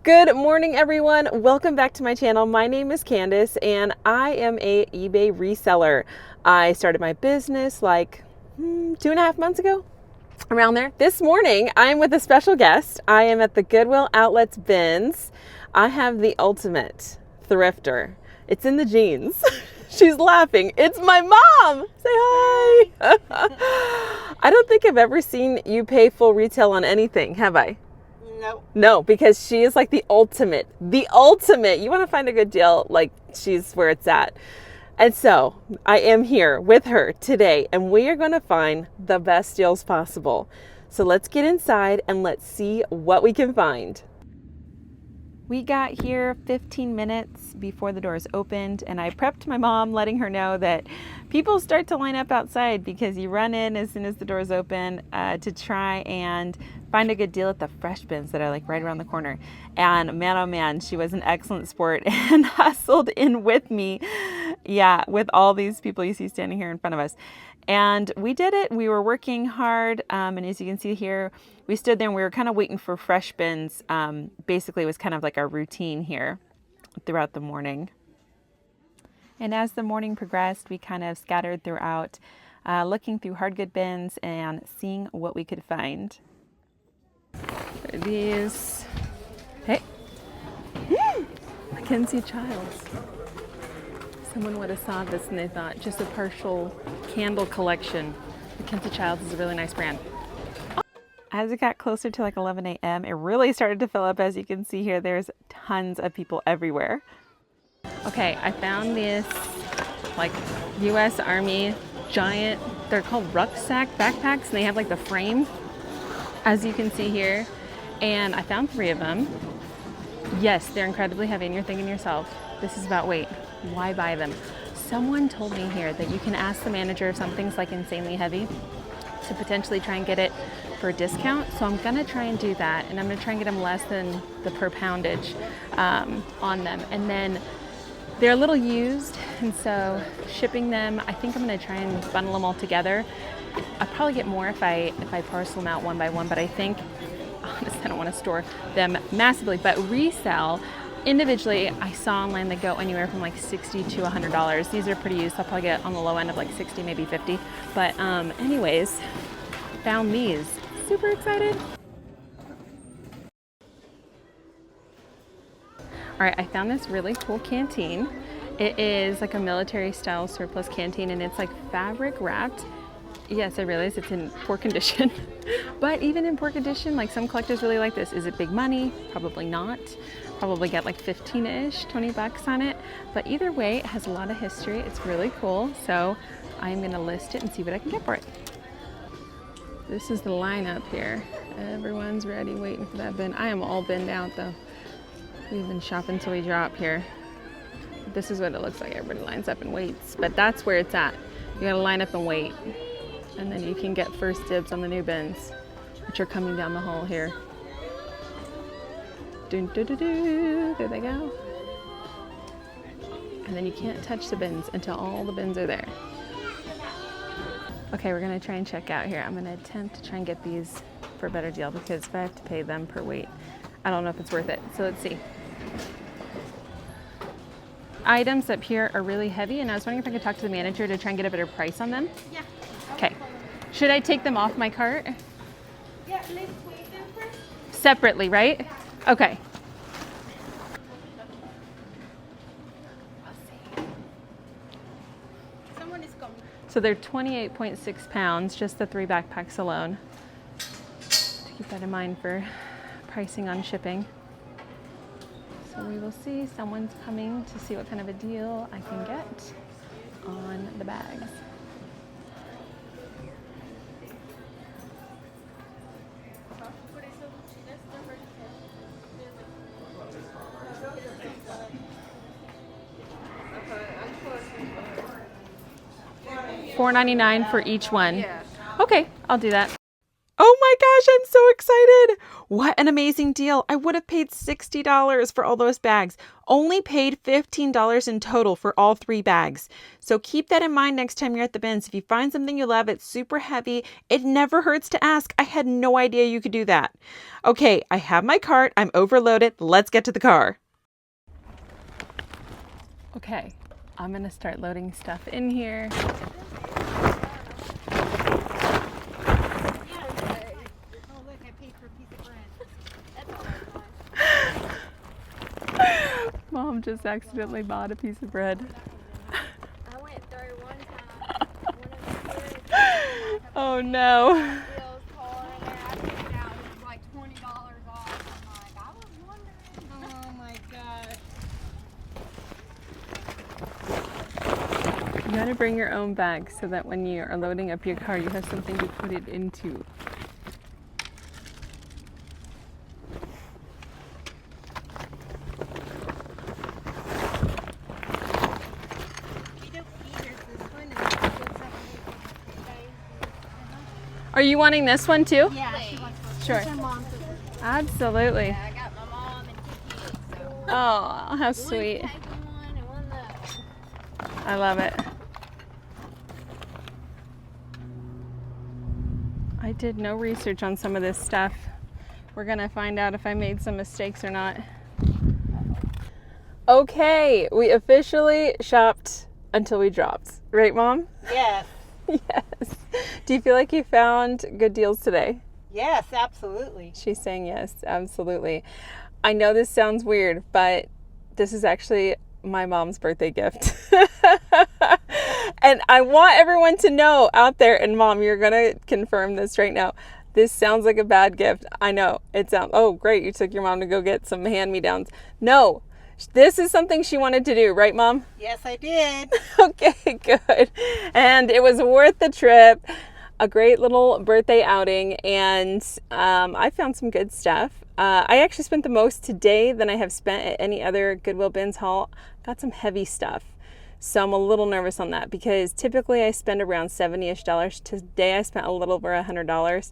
Good morning, everyone. Welcome back to my channel. My name is Candace and I am a eBay reseller. I started my business like 2.5 months ago, around there. This morning, I'm with a special guest. I am at the Goodwill Outlet's bins. I have the ultimate thrifter. It's in the jeans. She's laughing. It's my mom. Say hi. I don't think I've ever seen you pay full retail on anything, have I? No, because she is like the ultimate. The ultimate. You want to find a good deal, like she's where it's at. And so I am here with her today, and we are going to find the best deals possible. So let's get inside and let's see what we can find. We got here 15 minutes before the doors opened, and I prepped my mom, letting her know that people start to line up outside because you run in as soon as the doors open to try and find a good deal at the fresh bins that are like right around the corner. And man, oh man, she was an excellent sport and hustled in with me. Yeah, with all these people you see standing here in front of us. And we did it. We were working hard. And as you can see here, we stood there and we were kind of waiting for fresh bins. Basically, it was kind of like our routine here throughout the morning. And as the morning progressed, we kind of scattered throughout, looking through hard good bins and seeing what we could find. These, hey, Mackenzie Childs. Someone would have saw this and they thought just a partial candle collection. Mackenzie Childs is a really nice brand. As it got closer to like 11 a.m., it really started to fill up. As you can see here, there's tons of people everywhere. Okay, I found this like U.S. Army giant, they're called rucksack backpacks, and they have like the frame, as you can see here. And I found 3 of them. Yes, they're incredibly heavy, and you're thinking to yourself, this is about weight. Why buy them? Someone told me here that you can ask the manager if something's like insanely heavy to potentially try and get it for a discount. So I'm gonna try and do that, and I'm gonna try and get them less than the per poundage on them. And then they're a little used, and so shipping them, I think I'm gonna try and bundle them all together. I'll probably get more if I parcel them out one by one, but I think, honestly, I don't wanna store them massively, but resell, individually, I saw online they go anywhere from like $60 to $100. These are pretty used. I'll probably get on the low end of like 60, maybe 50. But anyways, found these. Super excited. All right, I found this really cool canteen. It is like a military style surplus canteen, and it's like fabric wrapped. Yes, I realize it's in poor condition, but even in poor condition, like some collectors really like this. Is it big money? Probably not. Probably get like 15-ish, 20 bucks on it. But either way, it has a lot of history. It's really cool. So I'm gonna list it and see what I can get for it. This is the lineup here. Everyone's ready, waiting for that bin. I am all binned out though. We've been shopping till we drop here. This is what it looks like. Everybody lines up and waits, but that's where it's at. You gotta line up and wait. And then you can get first dibs on the new bins, which are coming down the hall here. Dun, dun, dun, dun. There they go. And then you can't touch the bins until all the bins are there. Okay, we're gonna try and check out here. I'm gonna attempt to try and get these for a better deal, because if I have to pay them per weight, I don't know if it's worth it. So let's see. Items up here are really heavy, and I was wondering if I could talk to the manager to try and get a better price on them. Yeah. Okay. Should I take them off my cart? Yeah, let's weigh them first. Separately, right? Okay. Someone is coming. So they're 28.6 pounds, just the 3 backpacks alone. To keep that in mind for pricing on shipping. So we will see. Someone's coming to see what kind of a deal I can get on the bags. $4.99 for each one. Yeah. Okay, I'll do that. Oh my gosh, I'm so excited. What an amazing deal. I would have paid $60 for all those bags. Only paid $15 in total for all 3 bags. So keep that in mind next time you're at the bins. If you find something you love, it's super heavy, it never hurts to ask. I had no idea you could do that. Okay, I have my cart. I'm overloaded. Let's get to the car. Okay, I'm gonna start loading stuff in here. Mom just accidentally bought a piece of bread. I went through one time. One of the kids, Oh no. bills called in there. I took it out. It was like $20 off. I'm like, I was wondering. Oh my god. You gotta bring your own bag so that when you are loading up your car, you have something to put it into. Are you wanting this one too? Yeah, she wants to. Sure. Her mom took it. Absolutely. I got my mom and 2 kids. So. Oh, how sweet. One taking one and one the other. I love it. I did no research on some of this stuff. We're gonna find out if I made some mistakes or not. Okay, we officially shopped until we dropped. Right, Mom? Yes, Yes. Do you feel like you found good deals today? yes, absolutely. She's saying yes, absolutely. I know this sounds weird, but this is actually my mom's birthday gift. And I want everyone to know out there, and Mom, you're going to confirm this right now. This sounds like a bad gift. I know. It sounds, oh, great. You took your mom to go get some hand-me-downs. No, this is something she wanted to do, right, Mom? Yes, I did. Okay, good. And it was worth the trip. A great little birthday outing, and I found some good stuff. I actually spent the most today than I have spent at any other Goodwill Bins haul. Got some heavy stuff, so I'm a little nervous on that because typically I spend around $70-ish. Today I spent a little over $100,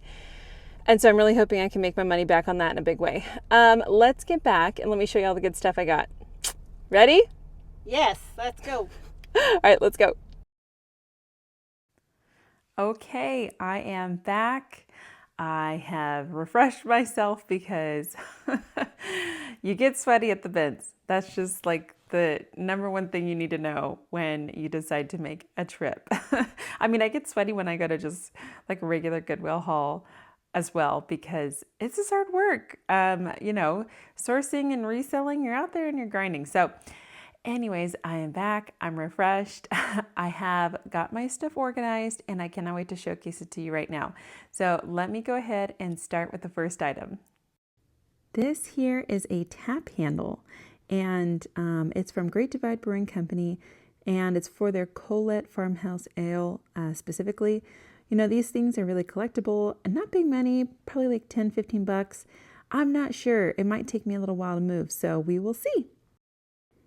and so I'm really hoping I can make my money back on that in a big way. Let's get back and let me show you all the good stuff I got. Ready? Yes, let's go. All right, let's go. Okay, I am back. I have refreshed myself because you get sweaty at the bins. That's just like the number one thing you need to know when you decide to make a trip. I mean, I get sweaty when I go to just like a regular Goodwill haul as well because it's just hard work. Sourcing and reselling, you're out there and you're grinding. So anyways, I am back. I'm refreshed. I have got my stuff organized and I cannot wait to showcase it to you right now. So let me go ahead and start with the first item. This here is a tap handle and it's from Great Divide Brewing Company and it's for their Colette Farmhouse Ale specifically. You know, these things are really collectible and not big money, probably like 10, 15 bucks. I'm not sure. It might take me a little while to move, so we will see.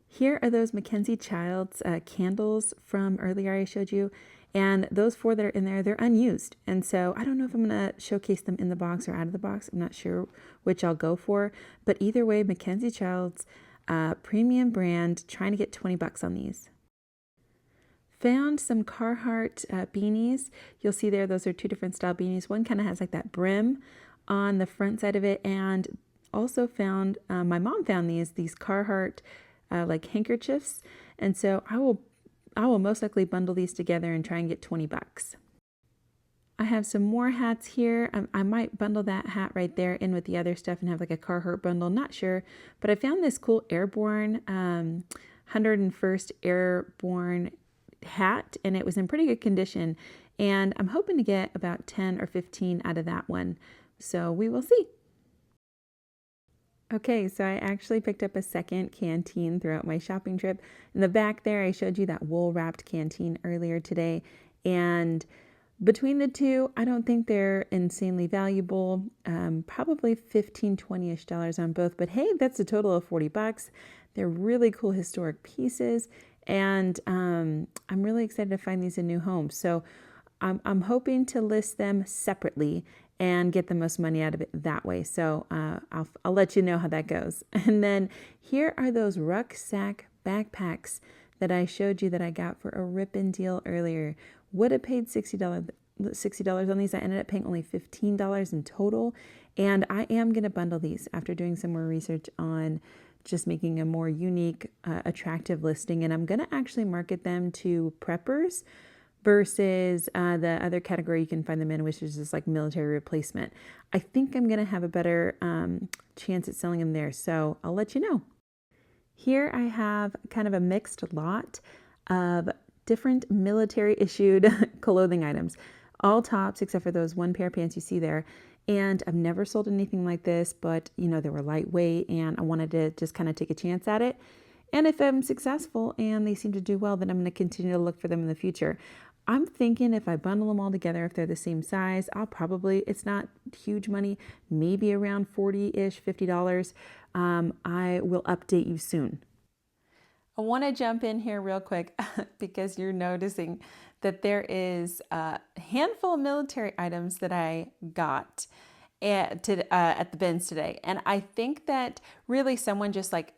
Here are those Mackenzie Childs candles from earlier I showed you. And those 4 that are in there, they're unused. And so I don't know if I'm going to showcase them in the box or out of the box. I'm not sure which I'll go for. But either way, Mackenzie Childs, premium brand, trying to get 20 bucks on these. Found some Carhartt beanies. You'll see there, those are 2 different style beanies. One kind of has like that brim on the front side of it. And also found, my mom found these Carhartt like handkerchiefs, and so I will most likely bundle these together and try and get 20 bucks. I have some more hats here. I might bundle that hat right there in with the other stuff and have like a Carhartt bundle, not sure, but I found this cool Airborne 101st Airborne hat and it was in pretty good condition, and I'm hoping to get about 10 or 15 out of that one, so we will see. Okay, so I actually picked up a second canteen throughout my shopping trip. In the back there, I showed you that wool wrapped canteen earlier today. And between the two, I don't think they're insanely valuable. Probably $15, $20-ish on both. But hey, that's a total of 40 bucks. They're really cool historic pieces. And I'm really excited to find these in new homes. So I'm hoping to list them separately and get the most money out of it that way. So I'll let you know how that goes. And then here are those rucksack backpacks that I showed you that I got for a rip-in deal earlier. Would have paid $60 on these. I ended up paying only $15 in total. And I am going to bundle these after doing some more research on just making a more unique, attractive listing. And I'm going to actually market them to preppers versus the other category you can find them in, which is just like military replacement. I think I'm going to have a better chance at selling them there. So I'll let you know. Here I have kind of a mixed lot of different military issued clothing items, all tops except for those one pair of pants you see there. And I've never sold anything like this, but you know, they were lightweight and I wanted to just kind of take a chance at it. And if I'm successful and they seem to do well, then I'm going to continue to look for them in the future. I'm thinking if I bundle them all together, if they're the same size, I'll probably, it's not huge money, maybe around 40-ish, $50. I will update you soon. I want to jump in here real quick because you're noticing that there is a handful of military items that I got at the bins today. And I think that really someone just like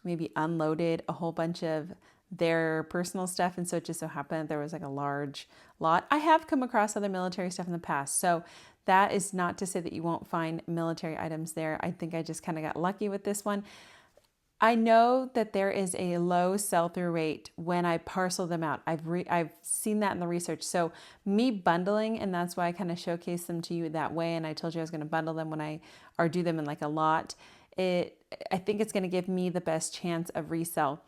maybe unloaded a whole bunch of their personal stuff. And so it just so happened there was like a large lot. I have come across other military stuff in the past. So that is not to say that you won't find military items there. I think I just kind of got lucky with this one. I know that there is a low sell-through rate when I parcel them out. I've seen that in the research. So me bundling, and that's why I kind of showcase them to you that way. And I told you I was going to bundle them or do them in like a lot. I think it's going to give me the best chance of resell.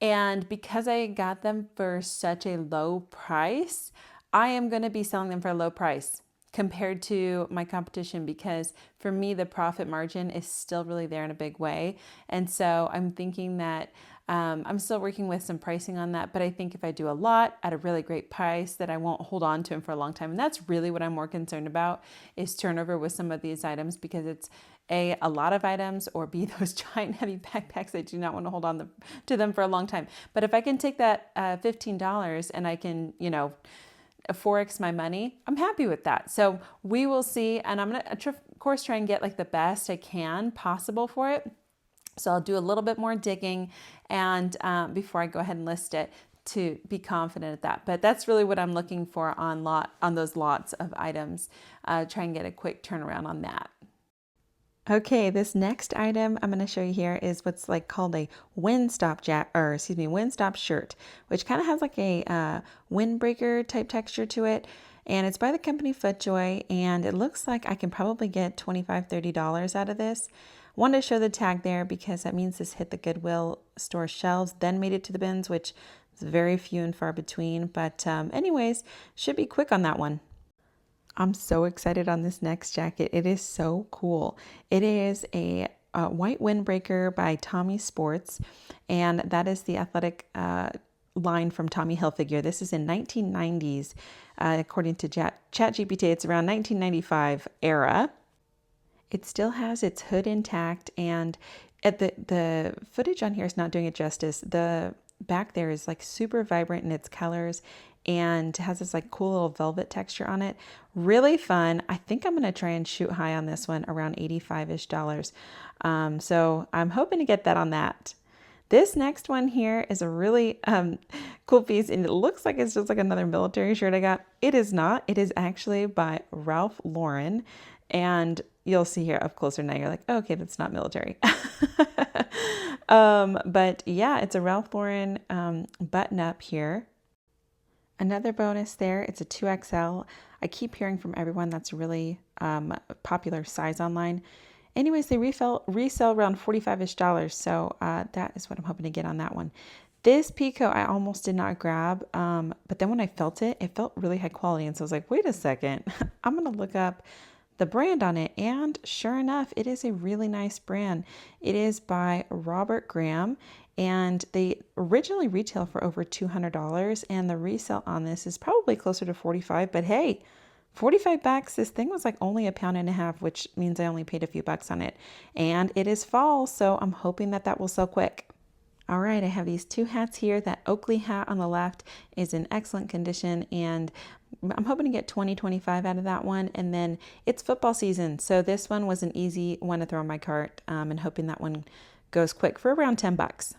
And because I got them for such a low price, I am going to be selling them for a low price compared to my competition, because for me, the profit margin is still really there in a big way. And so I'm thinking that I'm still working with some pricing on that, but I think if I do a lot at a really great price, that I won't hold on to them for a long time. And that's really what I'm more concerned about, is turnover with some of these items, because it's a lot of items, or B, those giant heavy backpacks. I do not want to hold on to them for a long time. But if I can take that $15 and I can, 4x my money, I'm happy with that. So we will see. And I'm going to, of course, try and get like the best I can possible for it. So I'll do a little bit more digging and before I go ahead and list it, to be confident at that. But that's really what I'm looking for on those lots of items. Try and get a quick turnaround on that. Okay, this next item I'm going to show you here is what's like called a windstop shirt, which kind of has like a windbreaker type texture to it. And it's by the company FootJoy, and it looks like I can probably get $25, $30 out of this. Wanted to show the tag there because that means this hit the Goodwill store shelves, then made it to the bins, which is very few and far between. But anyways, should be quick on that one. I'm so excited on this next jacket. It is so cool. It is a white windbreaker by Tommy Sports, and that is the athletic line from Tommy Hilfiger. This is in 1990s. According to ChatGPT, it's around 1995 era. It still has its hood intact, and at the footage on here is not doing it justice. The back there is like super vibrant in its colors and has this like cool little velvet texture on it. Really fun. I think I'm going to try and shoot high on this one, around $85-ish. So I'm hoping to get that on that. This next one here is a really cool piece, and it looks like it's just like another military shirt I got. It is not. It is actually by Ralph Lauren, and you'll see here up closer now. You're like, oh, okay, that's not military. But yeah, it's a Ralph Lauren button up here. Another bonus there, it's a 2XL. I keep hearing from everyone that's a really popular size online. Anyways, they resell around $45-ish. So that is what I'm hoping to get on that one. This peacoat I almost did not grab, but then when I felt it, it felt really high quality. And so I was like, wait a second, I'm going to look up the brand on it. And sure enough, it is a really nice brand. It is by Robert Graham. And they originally retail for over $200, and the resale on this is probably closer to $45. But hey, $45, this thing was like only £1.50 pounds, which means I only paid a few bucks on it. And it is fall, so I'm hoping that will sell quick. All right, I have these two hats here. That Oakley hat on the left is in excellent condition, and I'm hoping to get 20-25 out of that one. And then it's football season, so this one was an easy one to throw in my cart, and hoping that one goes quick for around 10 bucks.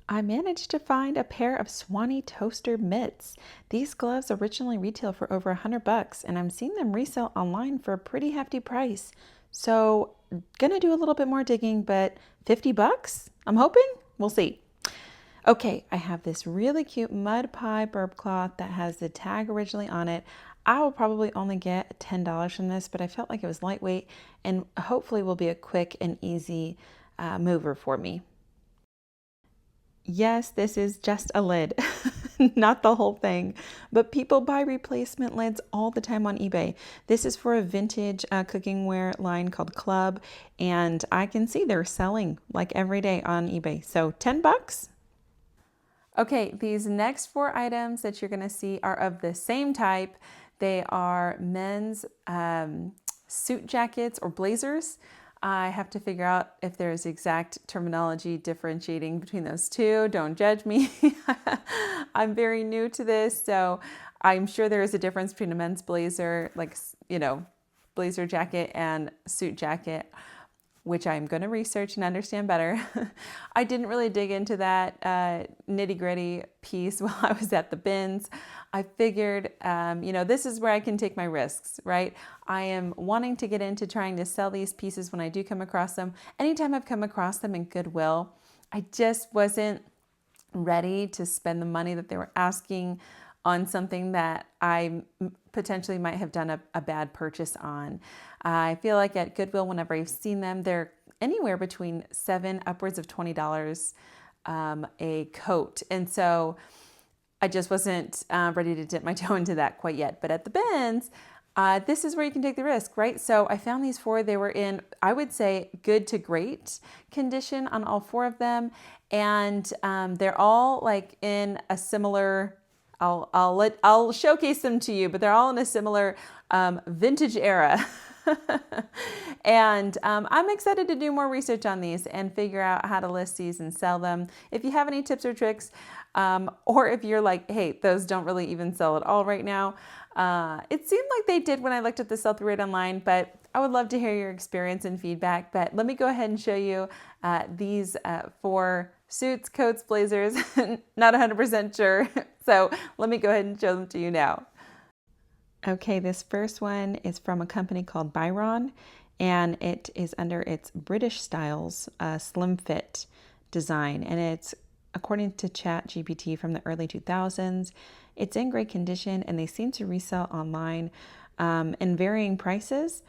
I managed to find a pair of Swanee toaster mitts. These gloves originally retail for over 100 bucks, and I'm seeing them resell online for a pretty hefty price. So, gonna do a little bit more digging, but 50 bucks? I'm hoping? We'll see. Okay, I have this really cute mud pie burp cloth that has the tag originally on it. I will probably only get $10 from this, but I felt like it was lightweight and hopefully will be a quick and easy mover for me. Yes, this is just a lid, not the whole thing, but people buy replacement lids all the time on eBay. This is for a vintage cookingware line called Club, and I can see they're selling like every day on eBay. So 10 bucks. Okay, these next 4 items that you're gonna see are of the same type. They are men's suit jackets or blazers. I have to figure out if there's exact terminology differentiating between those two. Don't judge me. I'm very new to this, so I'm sure there is a difference between a men's blazer, like, blazer jacket and suit jacket, which I'm going to research and understand better. I didn't really dig into that nitty gritty piece while I was at the bins. I figured, this is where I can take my risks, right? I am wanting to get into trying to sell these pieces when I do come across them. Anytime I've come across them in Goodwill, I just wasn't ready to spend the money that they were asking on something that I potentially might have done a bad purchase on. I feel like at Goodwill, whenever I've seen them, they're anywhere between $7 upwards of $20 a coat. And so I just wasn't ready to dip my toe into that quite yet. But at the bins, this is where you can take the risk, right? So I found these 4. They were in, I would say, good to great condition on all 4 of them. And they're all like in a similar, I'll showcase them to you, but they're all in a similar vintage era. And I'm excited to do more research on these and figure out how to list these and sell them. If you have any tips or tricks, or if you're like, hey, those don't really even sell at all right now. It seemed like they did when I looked at the sell-through rate online, but I would love to hear your experience and feedback. But let me go ahead and show you these 4 suits, coats, blazers. Not 100% sure. So let me go ahead and show them to you now. Okay, this first one is from a company called Byron, and it is under its British Styles slim fit design, and it's according to ChatGPT from the early 2000s. It's in great condition, and they seem to resell online in varying prices.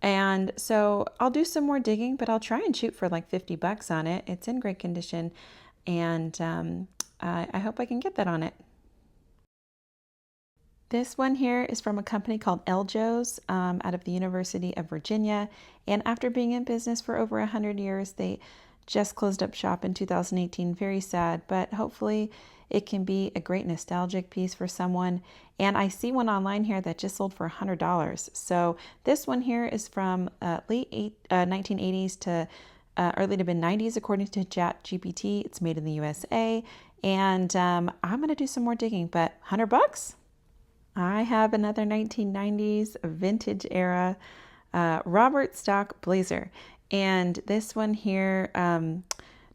And so I'll do some more digging, but I'll try and shoot for like 50 bucks on it. It's in great condition, and I hope I can get that on it. This one here is from a company called Eljo's out of the University of Virginia. And after being in business for over 100 years, they just closed up shop in 2018. Very sad, but hopefully it can be a great nostalgic piece for someone. And I see one online here that just sold for $100. So this one here is from late 1980s to early to mid 90s, according to ChatGPT. It's made in the USA. And I'm going to do some more digging, but 100 bucks? I have another 1990s vintage era Robert stock blazer. And this one here,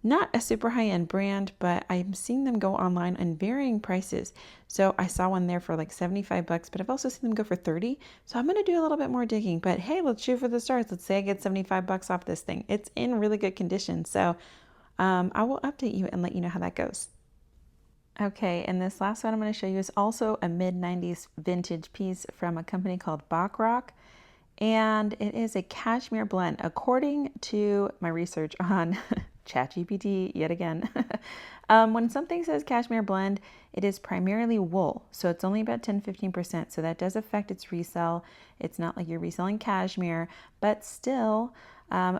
not a super high-end brand, but I'm seeing them go online in varying prices. So I saw one there for like 75 bucks, but I've also seen them go for 30. So I'm going to do a little bit more digging, but hey, let's shoot for the stars. Let's say I get 75 bucks off this thing. It's in really good condition. So I will update you and let you know how that goes. Okay, and this last one I'm going to show you is also a mid-90s vintage piece from a company called Bachrock, and it is a cashmere blend. According to my research on ChatGPT, yet again, when something says cashmere blend, it is primarily wool, so it's only about 10-15%, so that does affect its resell. It's not like you're reselling cashmere, but still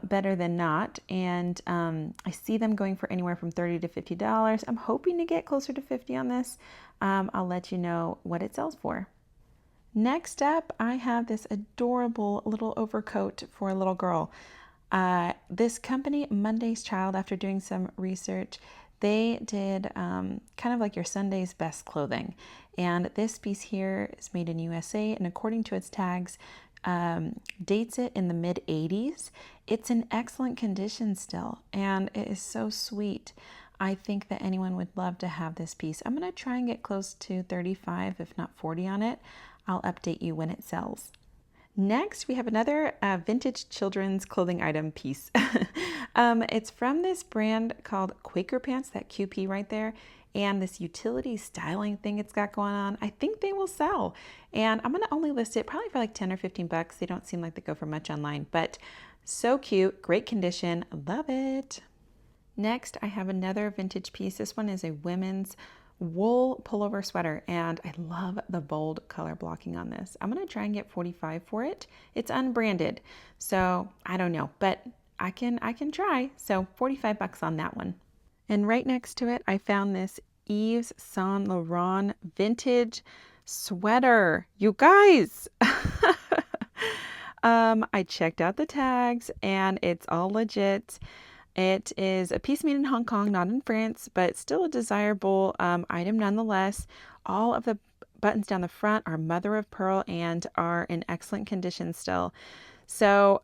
better than not. And I see them going for anywhere from $30 to $50. I'm hoping to get closer to 50 on this. I'll let you know what it sells for. Next up, I have this adorable little overcoat for a little girl. This company, Monday's Child, after doing some research, They did kind of like your Sunday's best clothing. And this piece here is made in USA, and according to its tags, dates it in the mid 80s. It's in excellent condition still, and it is so sweet. I think that anyone would love to have this piece. I'm going to try and get close to 35, if not 40 on it. I'll update you when it sells. Next, we have another vintage children's clothing item piece. It's from this brand called Quaker Pants, that QP right there, and this utility styling thing it's got going on. I think they will sell, and I'm going to only list it probably for like 10 or 15 bucks. They don't seem like they go for much online, but so cute, great condition, love it. Next, I have another vintage piece. This one is a women's wool pullover sweater, and I love the bold color blocking on this. I'm going to try and get 45 for it. It's unbranded, so I don't know, but I can try. So 45 bucks on that one. And right next to it, I found this Yves Saint Laurent vintage sweater. You guys, I checked out the tags and it's all legit. It is a piece made in Hong Kong, not in France, but still a desirable item nonetheless. All of the buttons down the front are mother of pearl and are in excellent condition still. So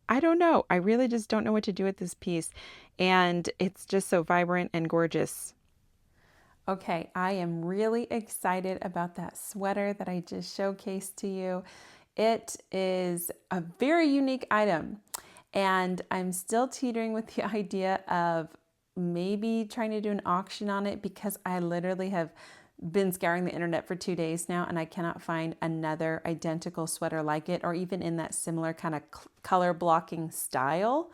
I don't know. I really just don't know what to do with this piece. And it's just so vibrant and gorgeous. Okay, I am really excited about that sweater that I just showcased to you. It is a very unique item. And I'm still teetering with the idea of maybe trying to do an auction on it, because I literally have been scouring the internet for 2 days now and I cannot find another identical sweater like it, or even in that similar kind of color blocking style.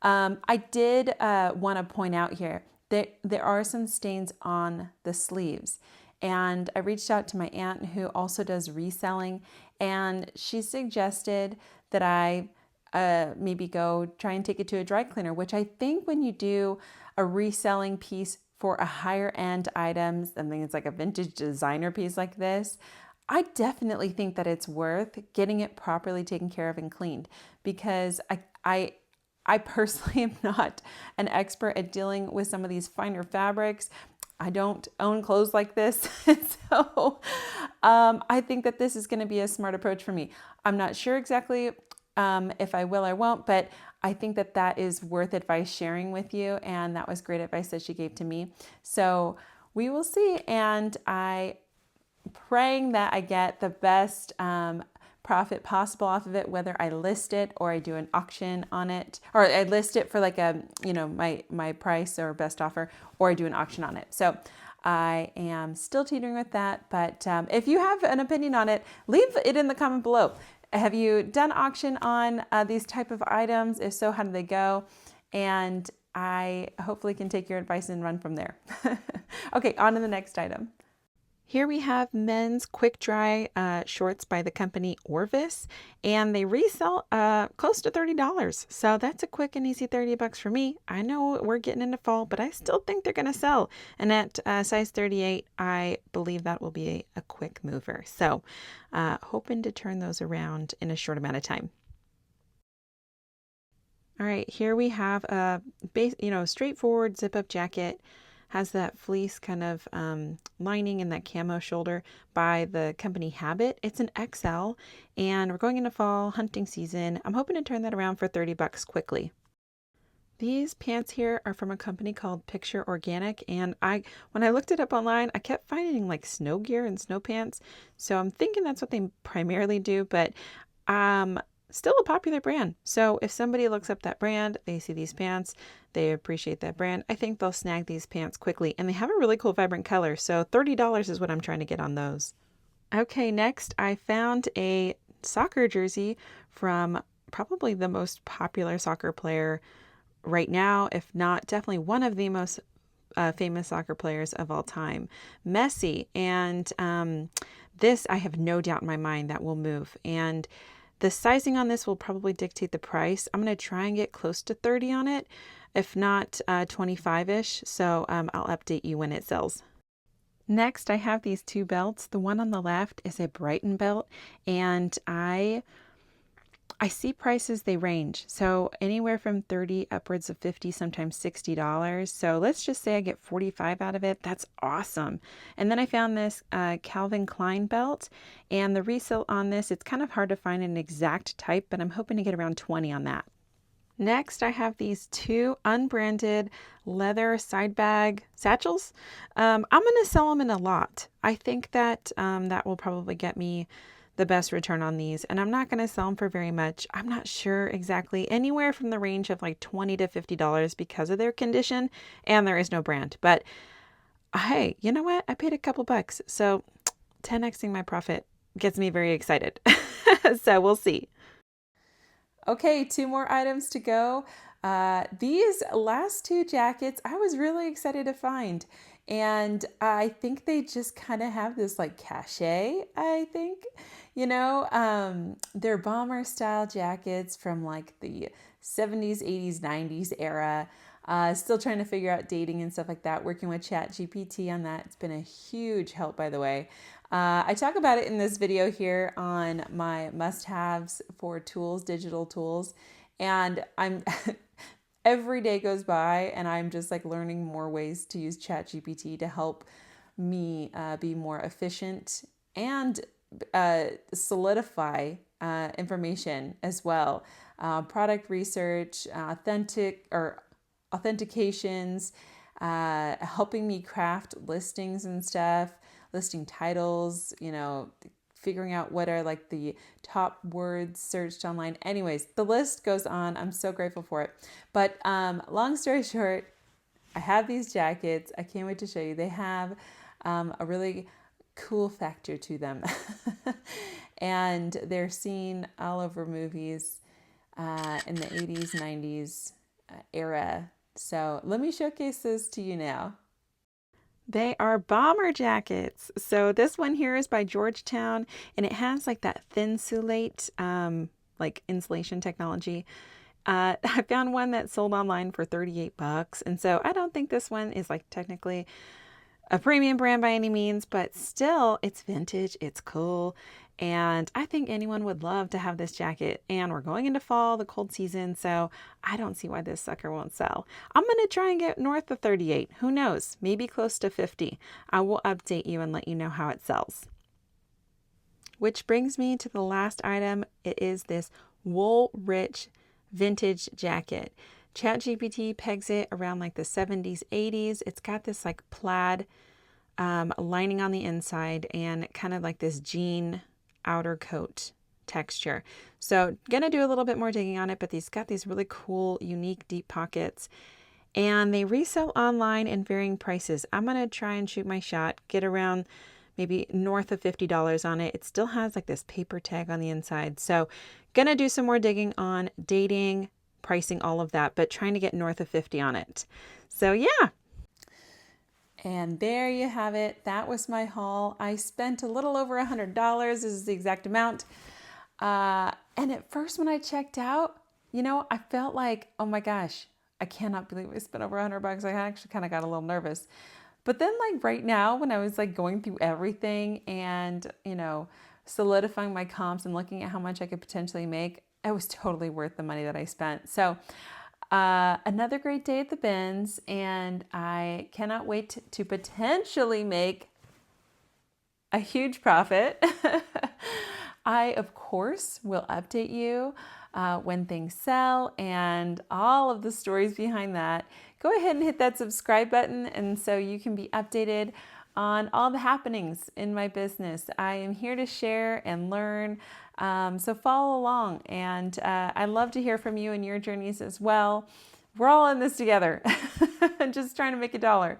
I did want to point out here that there are some stains on the sleeves. And I reached out to my aunt who also does reselling, and she suggested that I maybe go try and take it to a dry cleaner, which I think when you do a reselling piece for a higher end item, something that's like a vintage designer piece like this, I definitely think that it's worth getting it properly taken care of and cleaned, because I personally am not an expert at dealing with some of these finer fabrics. I don't own clothes like this. So I think that this is going to be a smart approach for me. I'm not sure exactly if I will or won't, but I think that that is worth advice sharing with you. And that was great advice that she gave to me. So we will see. And I praying that I get the best profit possible off of it, whether I list it or I do an auction on it, or I list it for like a, my price or best offer, or I do an auction on it. So I am still teetering with that. But if you have an opinion on it, leave it in the comment below. Have you done auction on these type of items? If so, how do they go? And I hopefully can take your advice and run from there. Okay, on to the next item. Here we have men's quick dry shorts by the company Orvis, and they resell close to $30. So that's a quick and easy 30 bucks for me. I know we're getting into fall, but I still think they're going to sell. And at size 38, I believe that will be a quick mover. So hoping to turn those around in a short amount of time. All right, here we have a straightforward zip-up jacket. Has that fleece kind of lining and that camo shoulder by the company Habit. It's an XL, and we're going into fall hunting season. I'm hoping to turn that around for 30 bucks quickly. These pants here are from a company called Picture Organic, and when I looked it up online, I kept finding like snow gear and snow pants. So I'm thinking that's what they primarily do, but still a popular brand. So if somebody looks up that brand, they see these pants, they appreciate that brand, I think they'll snag these pants quickly. And they have a really cool vibrant color. So $30 is what I'm trying to get on those. Okay, next I found a soccer jersey from probably the most popular soccer player right now, if not definitely one of the most famous soccer players of all time, Messi. And this, I have no doubt in my mind that will move. And the sizing on this will probably dictate the price. I'm going to try and get close to 30 on it, if not 25-ish. So I'll update you when it sells. Next, I have these two belts. The one on the left is a Brighton belt, and I I see prices, they range. So anywhere from 30 upwards of 50, sometimes $60. So let's just say I get 45 out of it. That's awesome. And then I found this Calvin Klein belt, and the resale on this, it's kind of hard to find an exact type, but I'm hoping to get around 20 on that. Next, I have these two unbranded leather side bag satchels. I'm going to sell them in a lot. I think that that will probably get me the best return on these, and I'm not going to sell them for very much. I'm not sure exactly, anywhere from the range of like $20 to $50 because of their condition, and there is no brand. But hey, you know what? I paid a couple bucks, so 10xing my profit gets me very excited. So we'll see. Okay, two more items to go. These last two jackets, I was really excited to find. And I think they just kind of have this like cachet, I think. They're bomber style jackets from like the 70s, 80s, 90s era. Still trying to figure out dating and stuff like that, working with ChatGPT on that. It's been a huge help, by the way. I talk about it in this video here on my must-haves for tools, digital tools, and I'm every day goes by and I'm just like learning more ways to use ChatGPT to help me be more efficient and solidify information as well. Product research, authentications, helping me craft listings and stuff, listing titles, figuring out what are like the top words searched online. Anyways, the list goes on. I'm so grateful for it. But long story short, I have these jackets. I can't wait to show you. They have a really cool factor to them. And they're seen all over movies in the 80s, 90s era. So let me showcase this to you now. They are bomber jackets. So this one here is by Georgetown, and it has like that thin sulate, like insulation technology. I found one that sold online for 38 bucks. And so I don't think this one is like technically a premium brand by any means, but still it's vintage, it's cool. And I think anyone would love to have this jacket. And we're going into fall, the cold season, so I don't see why this sucker won't sell. I'm going to try and get north of 38. Who knows? Maybe close to 50. I will update you and let you know how it sells. Which brings me to the last item. It is this wool-rich vintage jacket. ChatGPT pegs it around like the 70s, 80s. It's got this like plaid lining on the inside and kind of like this jean outer coat texture. So gonna do a little bit more digging on it, but these got these really cool, unique, deep pockets, and they resell online in varying prices. I'm gonna try and shoot my shot, get around maybe north of $50 on it. It still has like this paper tag on the inside. So gonna do some more digging on dating, pricing, all of that, but trying to get north of 50 on it. So yeah. And there you have it. That was my haul. I spent a little over $100. This is the exact amount. And at first when I checked out, I felt like, oh my gosh, I cannot believe I spent over $100. I actually kind of got a little nervous. But then like right now when I was like going through everything and, solidifying my comps and looking at how much I could potentially make, it was totally worth the money that I spent. So another great day at the bins, and I cannot wait to potentially make a huge profit. I, of course, will update you when things sell and all of the stories behind that. Go ahead and hit that subscribe button, and so you can be updated on all the happenings in my business. I am here to share and learn, so follow along, and I love to hear from you and your journeys as well. We're all in this together, just trying to make a dollar.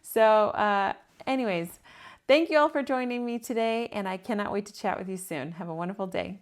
So anyways, thank you all for joining me today, and I cannot wait to chat with you soon. Have a wonderful day.